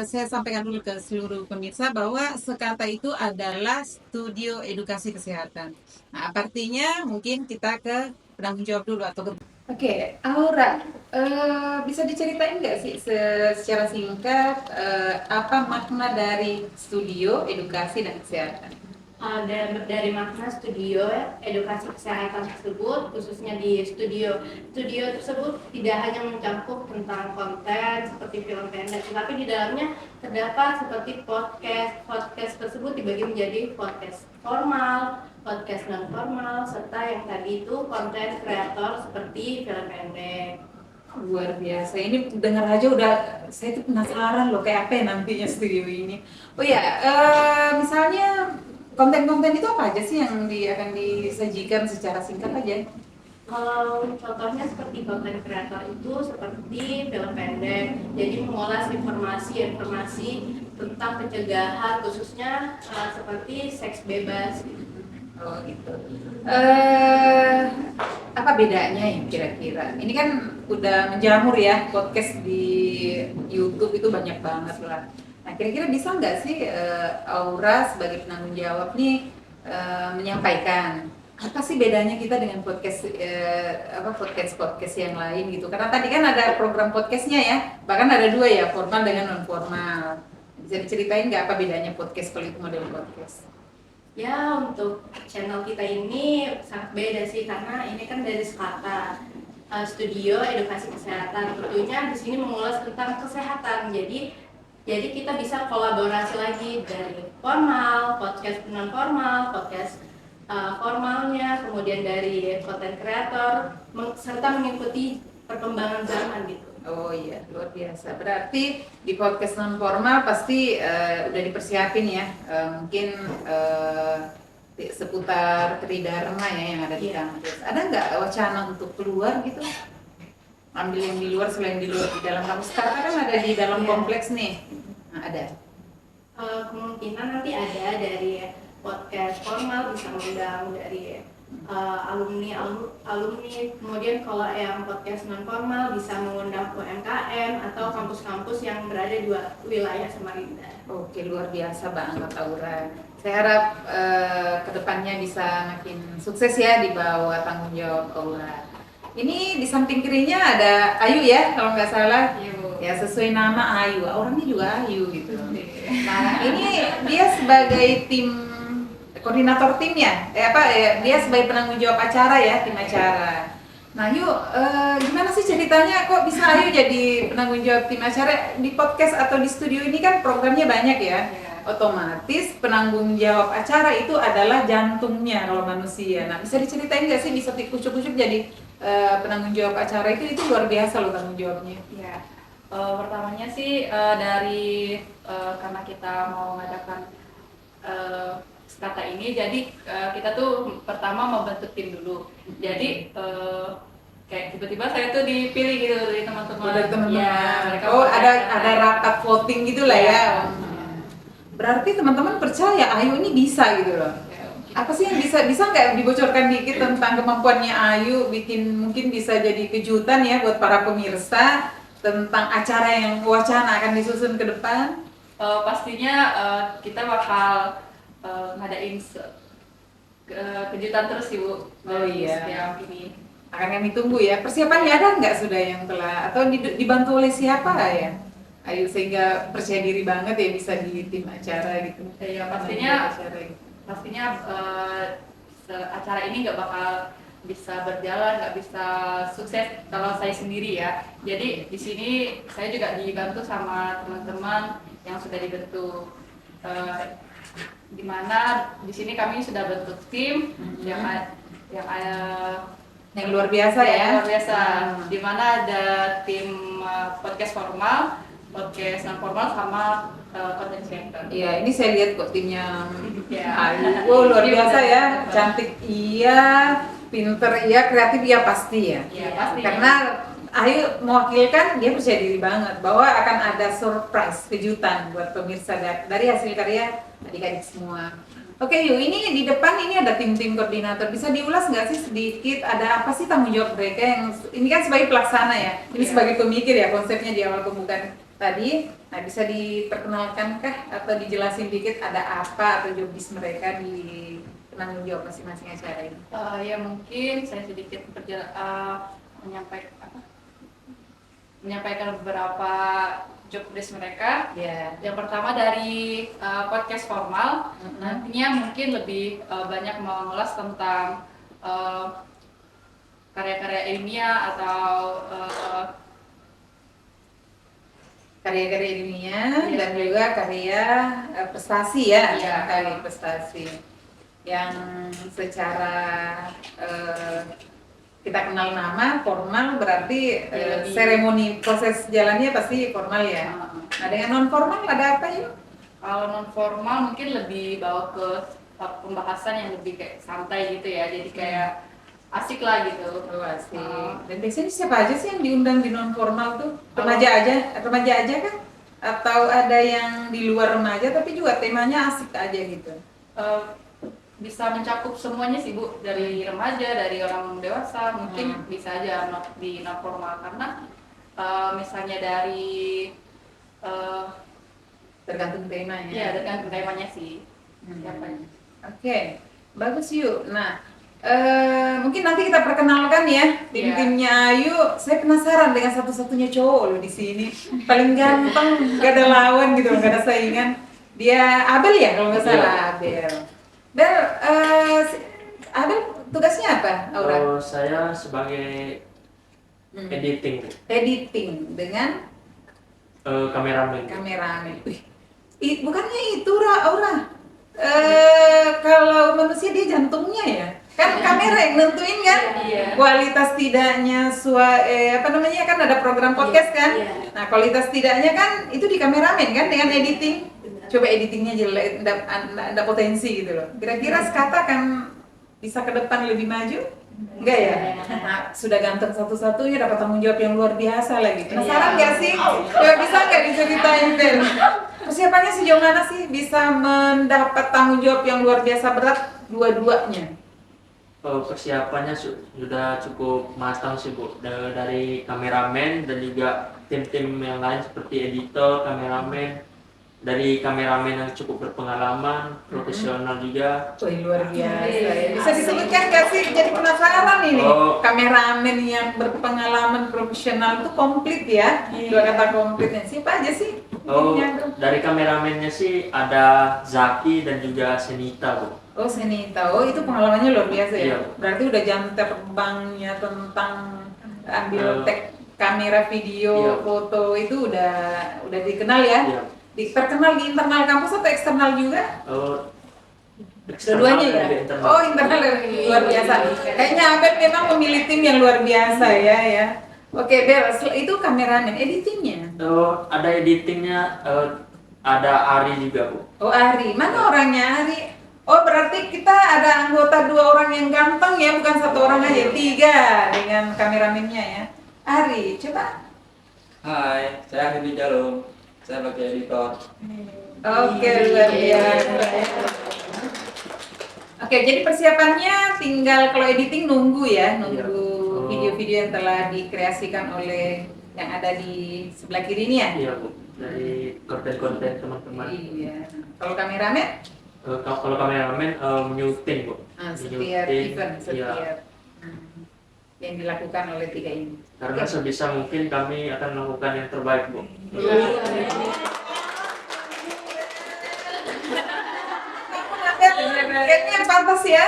saya sampaikan dulu ke seluruh pemirsa bahwa Sekata itu adalah studio edukasi kesehatan. Nah, artinya mungkin kita ke penanggung jawab dulu atau ke... Oke, Aura, bisa diceritain nggak sih secara singkat apa makna dari studio edukasi dan kesehatan? Dari makna studio edukasi kesehatan tersebut, khususnya di studio tersebut tidak hanya mencakup tentang konten seperti film pendek, tetapi di dalamnya terdapat seperti podcast tersebut dibagi menjadi podcast formal, podcast non formal, serta yang tadi itu konten kreator seperti film pendek. Luar biasa, ini dengar aja udah saya tuh penasaran loh kayak apa ya nantinya studio ini. Oh ya, misalnya konten-konten itu apa aja sih yang akan disajikan secara singkat aja? Kalau contohnya seperti konten kreator itu seperti film pendek, jadi mengulas informasi tentang pencegahan khususnya seperti seks bebas. Oh gitu. Apa bedanya ya kira-kira? Ini kan udah menjamur ya podcast di YouTube itu banyak banget lah. Nah kira-kira bisa nggak sih Aura sebagai penanggung jawab nih menyampaikan apa sih bedanya kita dengan podcast podcast yang lain gitu? Karena tadi kan ada program podcastnya ya, bahkan ada dua ya, formal dengan non formal. Bisa diceritain nggak apa bedanya podcast kalau itu model podcast? Ya, untuk channel kita ini sangat beda sih karena ini kan dari Sekata Studio Edukasi Kesehatan. Tentunya di sini mengulas tentang kesehatan. Jadi kita bisa kolaborasi lagi dari formal, podcast non formal, podcast formalnya, kemudian dari konten kreator serta mengikuti perkembangan zaman gitu. Oh iya, luar biasa. Berarti di podcast non formal pasti udah dipersiapin ya, mungkin seputar tridharma ya yang ada di kampus. Ada nggak wacana untuk keluar gitu? Ambil yang di luar selain di dalam kampus. Sekarang kan ada di dalam kompleks nih. Nah, ada. Kemungkinan nanti ada dari podcast formal bisa mengundang dari alumni, kemudian kalau yang podcast non formal bisa mengundang UMKM atau kampus-kampus yang berada di wilayah Samarinda. Oke, luar biasa banget Aura. Saya harap kedepannya bisa makin sukses ya di bawah tanggung jawab Aura. Ini di samping kirinya ada Ayu ya, kalau nggak salah. Ya sesuai nama Ayu, orangnya juga Ayu gitu. Nah ini dia sebagai koordinator timnya, dia sebagai penanggung jawab acara ya, tim acara. Nah yuk, gimana sih ceritanya kok bisa Ayu jadi penanggung jawab tim acara di podcast atau di studio ini kan programnya banyak ya. Otomatis penanggung jawab acara itu adalah jantungnya kalau manusia. Nah bisa diceritain nggak sih, bisa dikucuk-kucuk jadi penanggung jawab acara itu luar biasa loh tanggung jawabnya. Ya, pertamanya sih dari karena kita mau mengadakan Sekata ini, jadi kita tuh pertama membentuk tim dulu. Jadi kayak tiba-tiba saya tuh dipilih gitu dari teman-teman. Dari teman-teman. Ya, ada rapat voting gitu lah ya. Berarti teman-teman percaya Ayu ini bisa gitu loh. Apa sih yang bisa nggak dibocorkan dikit tentang kemampuannya Ayu mungkin bisa jadi kejutan ya buat para pemirsa tentang acara yang wacana akan disusun ke depan? Pastinya kita bakal ngadain kejutan terus Ibu. Oh iya. Setiap ini akan kami tunggu ya. Persiapannya ada nggak sudah yang telah atau dibantu oleh siapa ya? Ayu sehingga percaya diri banget ya bisa di tim acara gitu. Ya pastinya acara ini nggak bakal bisa berjalan, nggak bisa sukses kalau saya sendiri ya. Jadi di sini saya juga dibantu sama teman-teman yang sudah dibentuk. Dimana di sini kami sudah bentuk tim yang luar biasa ya. Luar biasa. Dimana ada tim podcast formal, podcast non formal sama content creator. Iya, ini saya lihat kok timnya Ayu, luar biasa ya, cantik iya, pinter iya, kreatif iya pasti ya. Iya pasti. Karena Ayu mewakilkan, dia percaya diri banget bahwa akan ada surprise, kejutan buat pemirsa dari hasil karya adik-adik semua. Oke Yu, ini di depan ini ada tim-tim koordinator. Bisa diulas nggak sih sedikit, ada apa sih tanggung jawab mereka yang ini kan sebagai pelaksana ya, ini sebagai pemikir ya konsepnya di awal pembukaan tadi. Nah, bisa diperkenalkan kah atau dijelasin dikit ada apa atau jobdesk mereka di penanggung jawab masing-masing acara ini? Ya mungkin saya sedikit menyampaikan beberapa job desk mereka. Ya. Yang pertama dari podcast formal, nantinya mungkin lebih banyak mengulas tentang karya-karya ilmiah atau Karya-karya ilmiah Iya. dan juga karya prestasi ya, Iya. kali prestasi yang secara kita kenal nama formal berarti Iya, lebih- seremoni proses jalannya pasti formal ya. Nah, dengan non formal ada apa ya? kalau non formal mungkin lebih bawa ke pembahasan yang lebih kayak santai gitu ya, jadi kayak asik lah gitu. Oh, asik. Ah. Dan biasanya siapa aja sih yang diundang di non formal tuh? Remaja aja kan? Atau ada yang di luar remaja tapi juga temanya asik aja gitu? Eh, bisa mencakup semuanya sih Bu, dari remaja, dari orang dewasa, mungkin bisa aja di non formal karena misalnya dari Tergantung temanya. ya dengan temanya sih. Hmm. Siapanya. Oke, bagus yuk. Nah, mungkin nanti kita perkenalkan ya tim-timnya Ayu. Saya penasaran dengan satu-satunya cowok loh di sini, paling ganteng, gak ada lawan gitu, gak ada saingan. Dia Abel ya kalau nggak salah Abel. Bel, Abel tugasnya apa? Aura? Oh, saya sebagai editing, Editing dengan kameramen. kameramen. Wih, bukannya itu Aura? Kalau manusia dia jantungnya ya, kan kamera yang nentuin kan Iya. kualitas tidaknya apa namanya kan ada program podcast kan. Iya. Nah kualitas tidaknya kan itu di kameramen kan dengan editing. Coba editingnya jelek, ada potensi gitu loh. Kira-kira Skata kan bisa ke depan lebih maju? Enggak ya? Nah, sudah ganteng satu-satunya dapat tanggung jawab yang luar biasa lagi. Penasaran nggak sih? Coba bisa nggak diceritain Ben? Persiapannya sejauh mana sih bisa mendapat tanggung jawab yang luar biasa berat dua-duanya? Persiapannya sudah cukup matang sih Bu, dari kameramen dan juga tim-tim yang lain seperti editor, kameramen. Dari kameramen yang cukup berpengalaman, profesional juga. Wih, luar biasa ya. Bisa disebutkan nggak sih? Jadi penasaran ini. Oh. Kameramen yang berpengalaman profesional itu komplit ya. Dua kata komplitnya. Siapa aja sih? Oh, Yang- dari kameramennya sih ada Zaki dan juga Senita Bu. Oh, Senita. Oh, itu pengalamannya luar biasa ya. Iya. Berarti udah jam terbangnya tentang ambil tag kamera, video, Iya. foto itu udah dikenal ya. Iya. Terkenal di internal kampus atau eksternal juga? Oh, Dua-duanya ya? dan internal. Oh, internal luar biasa. Kayaknya Abel memang memilih tim yang luar biasa ya. Oke, Bel, itu kameramen, editingnya. Oh, ada editingnya, ada Ari juga Bu. Oh, Ari. Mana orangnya Ari? Oh, berarti kita ada anggota 2 orang yang ganteng ya, bukan 1 orang aja, 3 dengan kameramennya ya. Ari, coba. Hai, saya Hendy Jalum. Saya sebagai editor. Oke, luar biasa. Oke, jadi persiapannya tinggal kalau editing nunggu ya, nunggu Iya. video-video yang telah dikreasikan oleh yang ada di sebelah kiri ini ya. Iya Bu, dari konten-konten teman-teman. Iya. Kalau kameramen? Kalau kameramen nyuting Bu. Setiap Nyuting, event, iya. setiap yang dilakukan oleh 3 ini. Karena sebisa mungkin kami akan melakukan yang terbaik Bu. Kayaknya yang pantas ya.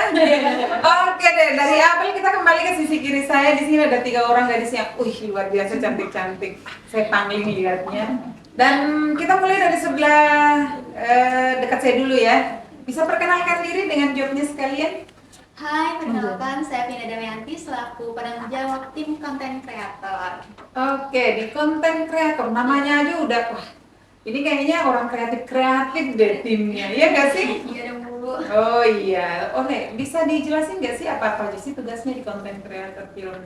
Oke deh, dari Abel kita kembali ke sisi kiri saya. Di sini ada 3 orang gadis yang, luar biasa cantik-cantik. Saya pangling lihatnya. Dan kita mulai dari sebelah dekat saya dulu ya. Bisa perkenalkan diri dengan jobnya sekalian? Hai, perkenalkan saya Vina Damayanti selaku penanggung jawab tim konten kreator. Oke, di konten kreator namanya aja udah ini kayaknya orang kreatif deh timnya, iya nggak sih? Iya dong Bu. Oh iya, bisa dijelasin nggak sih apa aja sih tugasnya di konten kreator film?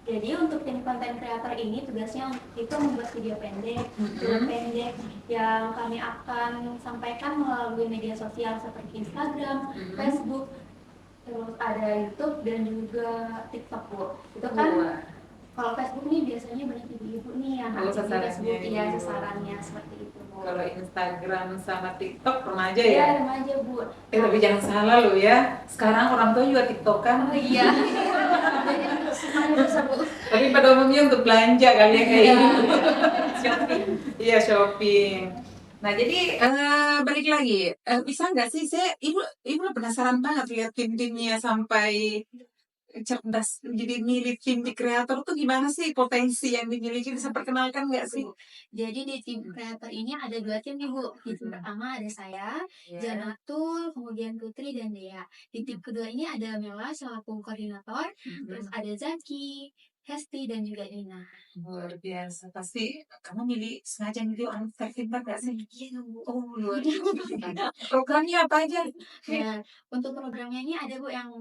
Jadi untuk tim konten kreator ini tugasnya itu membuat video pendek, film pendek yang kami akan sampaikan melalui media sosial seperti Instagram, Facebook, terus ada YouTube dan juga TikTok Bu. Itu kan Wah. Kalau Facebook nih biasanya banyak ibu-ibu nih yang Kalau aktif di sasarannya Facebook, ya ibu. sasarannya seperti itu Bu. Kalau Instagram sama TikTok remaja Ya ya. remaja Bu. Tapi jangan salah loh ya. Sekarang orang tua juga TikTokan. Oh iya. Jadi semuanya bisa Bu. Tapi pada umumnya untuk belanja kali ya kayak gitu. Shopping. Iya, shopping. Nah, jadi balik lagi, bisa nggak sih ibu penasaran banget lihat tim-timnya sampai cerdas jadi milih tim di kreator tuh gimana sih potensi yang dimiliki, bisa perkenalkan nggak sih? Jadi di tim kreator ini ada 2 tim nih Bu. Di tim pertama ada saya, Janatul, kemudian Putri dan Dea. Di tim kedua ini ada Mela selaku koordinator, terus ada Zaki, Hesti dan juga Nina. Luar biasa, pasti kamu milih sengaja milih orang terpintar nggak sih? Iya Bu. Oh, luar biasa. Programnya apa aja? Nah, untuk programnya ini ada Bu yang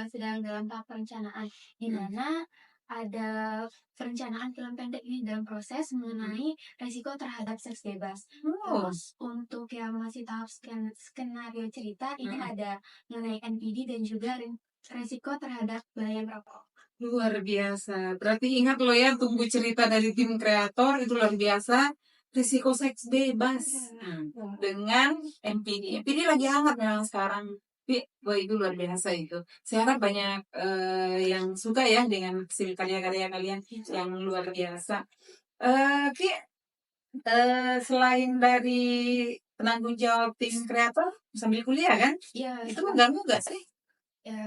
sedang dalam tahap perencanaan, di mana ada perencanaan film pendek ini dalam proses mengenai resiko terhadap seks bebas. Oh, Terus untuk yang masih tahap skenario cerita ini ada mengenai NPD dan juga resiko terhadap bahaya merokok. luar biasa. Berarti ingat loh ya, tunggu cerita dari tim kreator itu luar biasa. Risiko seks bebas dengan MPD. MPD lagi hangat memang sekarang. Tapi, wah itu luar biasa itu. Saya harap banyak yang suka ya dengan hasil karya-karya kalian yang luar biasa. Ki, selain dari penanggung jawab tim kreator sambil kuliah kan, Ya, itu mengganggu nggak sih? ya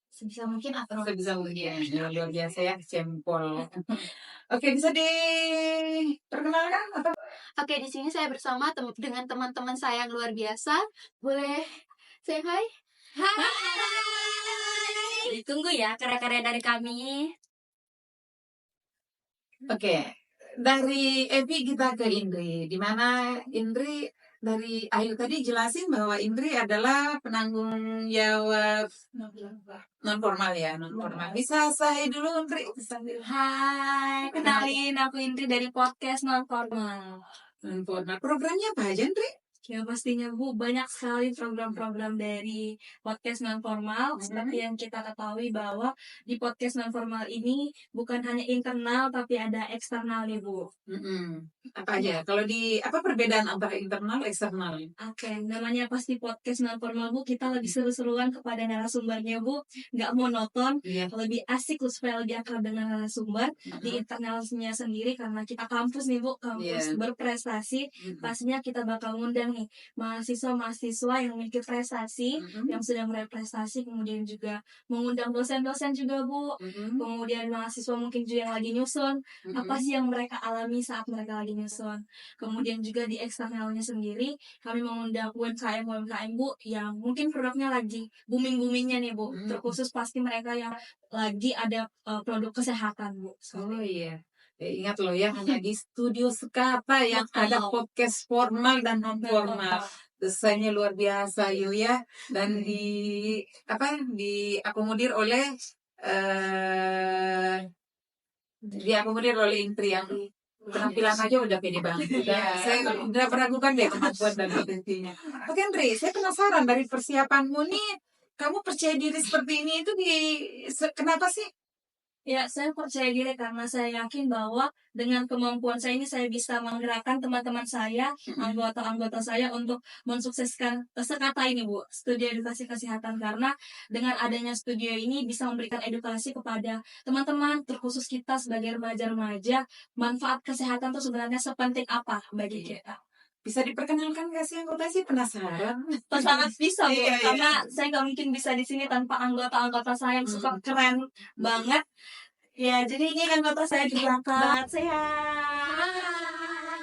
sebisa mungkin atau Bisa ujian, luar biasa ya, jempol. Oke, bisa diperkenalkan atau? Oke, di sini saya bersama dengan teman-teman saya yang luar biasa. Boleh say hi? Hai. Ditunggu ya karya-karya dari kami. Oke, dari Evi kita ke Indri, di mana Indri dari Ayu tadi jelasin bahwa Indri adalah penanggung jawab non formal ya, non formal. Bisa saya dulu Indri? Hai, kenalin aku Indri dari podcast Non Formal. Non formal. Programnya apa aja Indri? Ya pastinya Bu, banyak sekali program-program dari podcast Non Formal. Seperti yang kita ketahui bahwa di podcast Non Formal ini bukan hanya internal tapi ada eksternal nih Bu. Apa aja? Kalau apa perbedaan antara internal eksternal? Oke, namanya pasti podcast Non Formal Bu, kita lebih seru-seruan kepada narasumbernya Bu, nggak monoton, Iya. lebih asik supaya lebih akrab dengan narasumber. Di internalnya sendiri karena kita kampus nih Bu, kampus berprestasi, pastinya kita bakal ngundang nih mahasiswa-mahasiswa yang memiliki prestasi, yang sedang meraih prestasi, kemudian juga mengundang dosen-dosen juga Bu, kemudian mahasiswa mungkin juga yang lagi nyusun, apa sih yang mereka alami saat mereka lagi nyusun. Kemudian juga di eksternalnya sendiri, kami mengundang UMKM Bu, yang mungkin produknya lagi booming-boomingnya nih Bu, terkhusus pasti mereka yang lagi ada produk kesehatan Bu. Oh iya. Ingat loh ya, hanya di Studio Sekata yang ada podcast formal dan non formal. Desainnya luar biasa yuk ya, dan diakomodir oleh Indri yang penampilan aja udah pede banget. Saya tidak meragukan deh kemampuan dan potensinya. Oke Indri, saya penasaran dari persiapanmu nih, kamu percaya diri seperti ini itu kenapa sih? Ya, saya percaya diri karena saya yakin bahwa dengan kemampuan saya ini saya bisa menggerakkan teman-teman saya, anggota-anggota saya untuk mensukseskan Sekata ini, Bu, Studio Edukasi Kesehatan. Karena dengan adanya studio ini bisa memberikan edukasi kepada teman-teman, terkhusus kita sebagai remaja-remaja, manfaat kesehatan itu sebenarnya sepenting apa bagi kita. Bisa diperkenalkan gak sih anggota, sih penasaran? Sangat bisa Bu, karena saya nggak mungkin bisa di sini tanpa anggota-anggota saya yang super keren banget. Ya, jadi ini anggota saya di belakang. Sehat.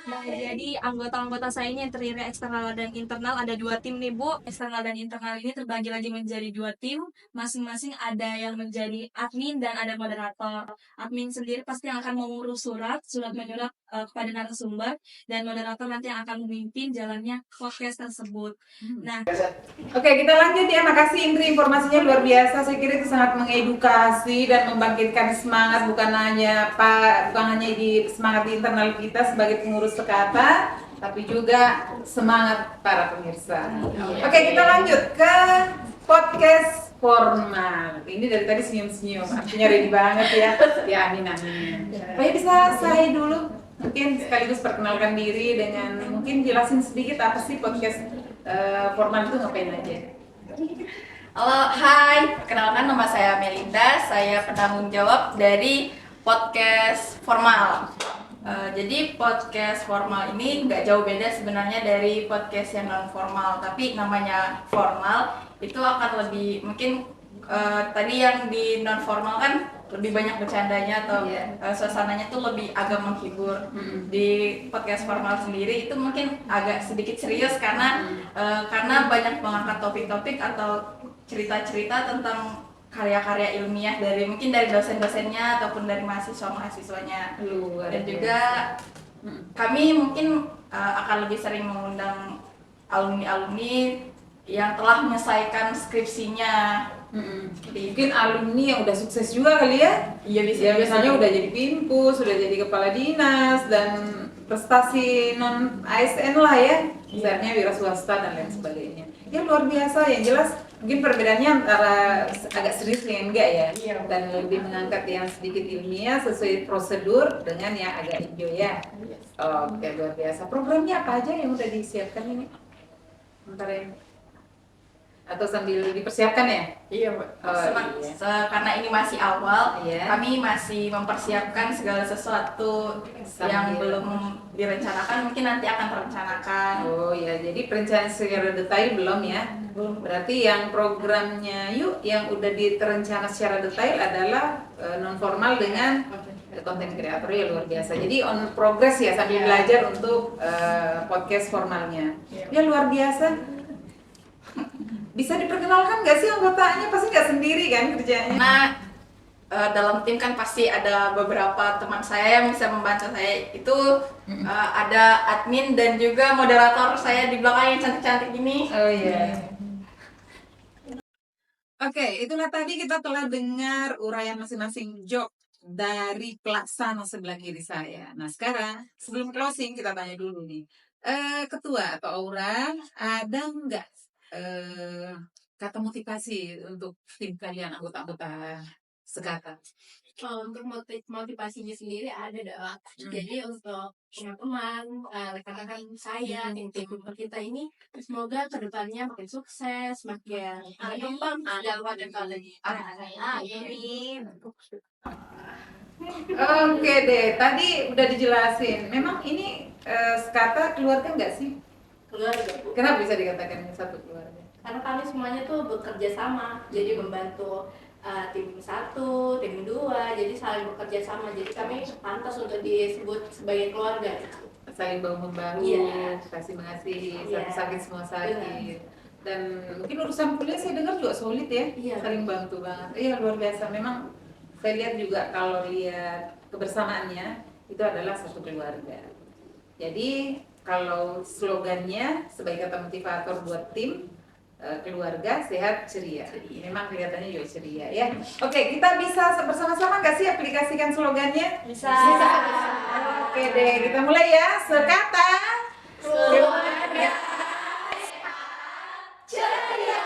Nah, jadi anggota-anggota saya ini yang terdiri eksternal dan internal, ada 2 tim nih Bu. Eksternal dan internal ini terbagi lagi menjadi 2 tim. Masing-masing ada yang menjadi admin dan ada moderator. Admin sendiri pasti yang akan mengurus surat menyurat kepada narasumber, dan moderator nanti yang akan memimpin jalannya podcast tersebut. Nah, oke, kita lanjut ya. Makasih Indri, informasinya luar biasa. Saya kira itu sangat mengedukasi dan membangkitkan semangat, bukan hanya semangat di internal kita sebagai pengurus Sekata, tapi juga semangat para pemirsa. Oke, kita lanjut ke podcast formal. Ini dari tadi senyum-senyum, artinya ready banget ya. Ya amin amin. Pak bisa saya dulu mungkin sekaligus perkenalkan diri dengan mungkin jelasin sedikit apa sih podcast formal itu ngapain aja? Halo, hai. Perkenalkan nama saya Melinda. Saya penanggung jawab dari podcast formal. Jadi podcast formal ini nggak jauh beda sebenarnya dari podcast yang non formal, tapi namanya formal itu akan lebih mungkin tadi yang di non formal kan lebih banyak bercandanya atau suasananya tuh lebih agak menghibur. Di podcast formal sendiri itu mungkin agak sedikit serius karena banyak mengangkat topik-topik atau cerita-cerita tentang karya-karya ilmiah dari mungkin dari dosen-dosennya ataupun dari mahasiswa-mahasiswanya. Dan juga kami mungkin akan lebih sering mengundang alumni-alumni yang telah menyelesaikan skripsinya. Mungkin alumni yang udah sukses juga kali ya? Iya bisa. Ya biasanya udah jadi pimpus, udah jadi kepala dinas dan prestasi non ASN lah ya, misalnya wira swasta dan lain sebagainya. Ya luar biasa, yang jelas mungkin perbedaannya antara agak serius dengan enggak ya, dan lebih mengangkat yang sedikit ilmiah sesuai prosedur dengan yang agak enjoy ya. Oke, luar biasa. Programnya apa aja yang udah disiapkan ini? Bentar ya. Atau sambil dipersiapkan ya? Iya, Mbak. iya. Karena ini masih awal, Iya. kami masih mempersiapkan segala sesuatu yang belum direncanakan, mungkin nanti akan terencanakan. Oh ya, jadi perencanaan secara detail belum ya? Belum. Berarti yang programnya yuk yang udah diterencana secara detail adalah non formal dengan konten kreator ya luar biasa. Jadi on progress ya sambil belajar untuk podcast formalnya. Ya luar biasa. Bisa diperkenalkan nggak sih anggotanya? Pasti nggak sendiri kan kerjanya? Karena dalam tim kan pasti ada beberapa teman saya yang bisa membantu saya. Itu ada admin dan juga moderator saya di belakang yang cantik-cantik ini. Oh iya. Oke, itulah tadi kita telah dengar uraian masing-masing job dari pelaksana sebelah kiri saya. Nah sekarang sebelum closing kita tanya dulu nih, ketua atau Aura ada nggak kata motivasi untuk tim kalian anggota-anggota Sekata? Untuk motivasinya sendiri ada dong. Jadi untuk teman-teman, rekan-rekan saya, tim kita ini semoga kedepannya makin sukses, makin berkembang dalam teknologi. Oke deh, tadi udah dijelasin. Memang ini Sekata keluarga nggak sih? Keluarga, Bu. Kenapa bisa dikatakan satu keluarga? Karena kami semuanya tuh bekerja sama, jadi membantu tim 1, tim 2, jadi saling bekerja sama. Jadi kami pantas untuk disebut sebagai keluarga. Saling bahu membahu, Iya. kasih mengasihi, Iya. satu sakit semua sakit. Dan mungkin urusan kuliah saya dengar juga solid ya, Iya. saling bantu banget. Iya luar biasa. Memang saya lihat juga kalau lihat kebersamaannya itu adalah satu keluarga. Jadi kalau slogannya sebagai kata motivator buat tim keluarga sehat ceria. Memang kelihatannya juga ceria ya. Oke, kita bisa bersama-sama nggak sih aplikasikan slogannya? Bisa. Oke deh, kita mulai ya. Sekata keluarga ceria.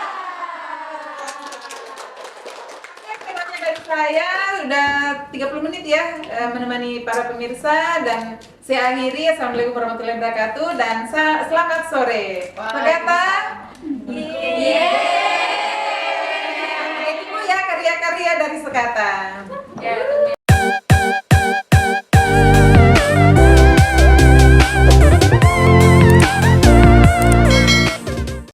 Oke, dari saya udah 30 menit ya menemani para pemirsa dan saya akhiri. Assalamualaikum warahmatullahi wabarakatuh dan selamat sore. Sekata. Itu ya karya-karya dari Sekata. Ya,